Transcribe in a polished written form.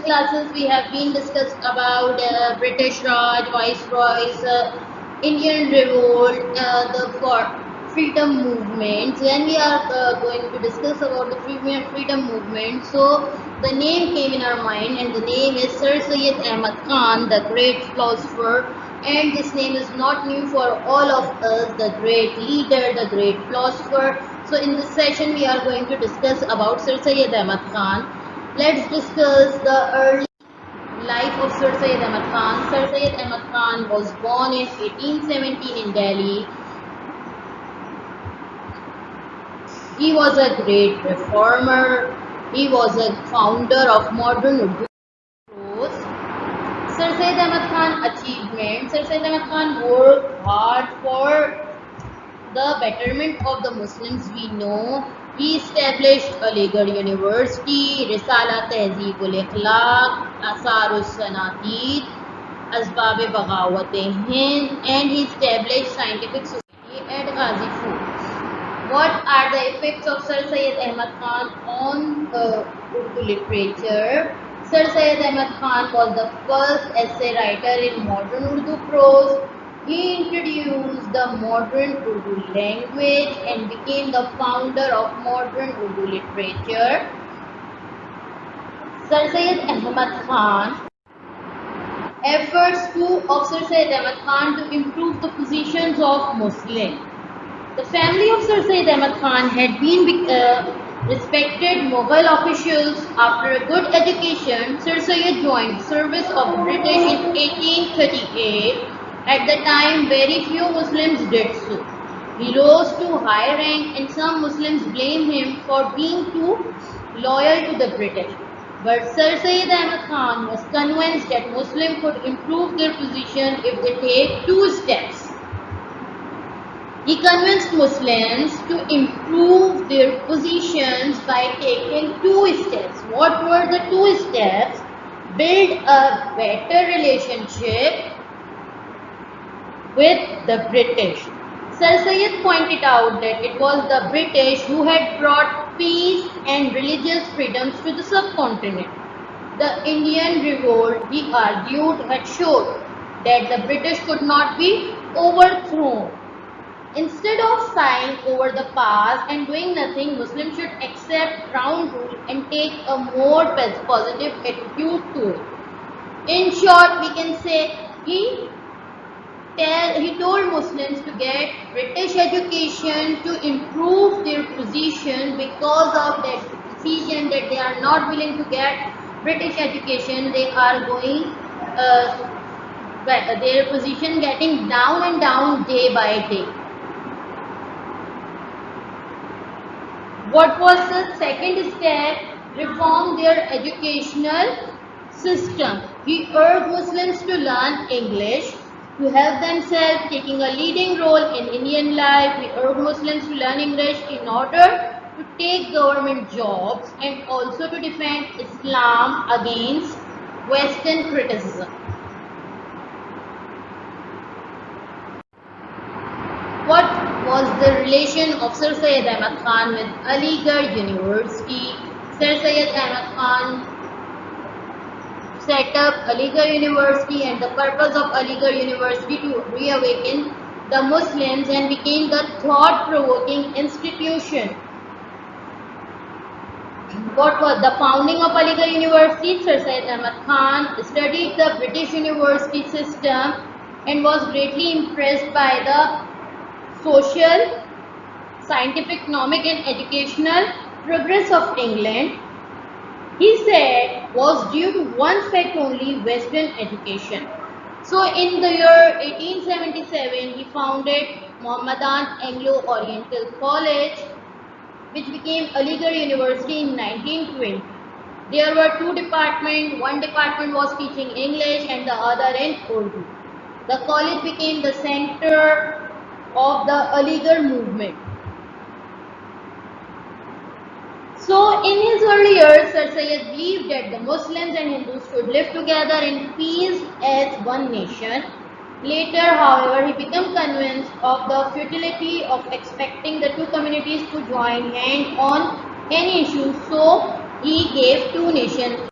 classes we have been discussed about British Raj, Viceroys, Indian Revolt, the freedom movements. Then we are going to discuss about the freedom movement. So the name came in our mind, and the name is Sir Syed Ahmad Khan, the great philosopher. And this name is not new for all of us, the great leader, the great philosopher. So in this session, we are going to discuss about Sir Syed Ahmad Khan. Let's discuss the early life of Sir Syed Ahmad Khan. Sir Syed Ahmad Khan was born in 1817 in Delhi. He was a great reformer. He was a founder of modern Urdu prose. Sir Syed Ahmad Khan achievement. Sir Syed Ahmad Khan worked hard for the betterment of the Muslims. We know he established Aligarh University, Risala Tehzeeb-ul Akhlaq, Asarus Sanatid, Asbab Baghawat Hind, and he established Scientific Society at Ghazipur. What are the effects of Sir Syed Ahmad Khan on Urdu literature? Sir Syed Ahmad Khan was the first essay writer in modern Urdu prose. He introduced the modern Urdu language and became the founder of modern Urdu literature. Sir Syed Ahmad Khan efforts of Sir Syed Ahmad Khan to improve the positions of Muslims. The family of Sir Syed Ahmad Khan had been respected Mughal officials. After a good education, Sir Syed joined the service of the British in 1838. At the time, very few Muslims did so. He rose to high rank, and some Muslims blame him for being too loyal to the British. But Sir Syed Ahmad Khan was convinced that Muslims could improve their position if they take two steps. He convinced Muslims to improve their positions by taking two steps. What were the two steps? Build a better relationship with the British. Sir Syed pointed out that it was the British who had brought peace and religious freedoms to the subcontinent. The Indian revolt, he argued, had shown that the British could not be overthrown. Instead of sighing over the past and doing nothing, Muslims should accept ground rule and take a more positive attitude to it. In short, we can say he told Muslims to get British education to improve their position. Because of that decision that they are not willing to get British education, they are going their position getting down and down day by day. What was the second step? Reform their educational system. He urged Muslims to learn English to help themselves, taking a leading role in Indian life. He urged Muslims to learn English in order to take government jobs and also to defend Islam against Western criticism. What was the relation of Sir Syed Ahmad Khan with Aligarh University? Sir Syed Ahmad Khan set up Aligarh University, and the purpose of Aligarh University to reawaken the Muslims and became the thought-provoking institution. What was the founding of Aligarh University? Sir Syed Ahmad Khan studied the British university system and was greatly impressed by the social, scientific, economic and educational progress of England. He said was due to one fact only, Western education. So in the year 1877, he founded Mohammedan Anglo-Oriental College, which became Aligarh University in 1920. There were two departments. One department was teaching English and the other in Urdu. The college became the center of the Aligarh movement. So in his early years, Sir Syed believed that the Muslims and Hindus should live together in peace as one nation. Later, however, he became convinced of the futility of expecting the two communities to join hand on any issue, so he gave two nations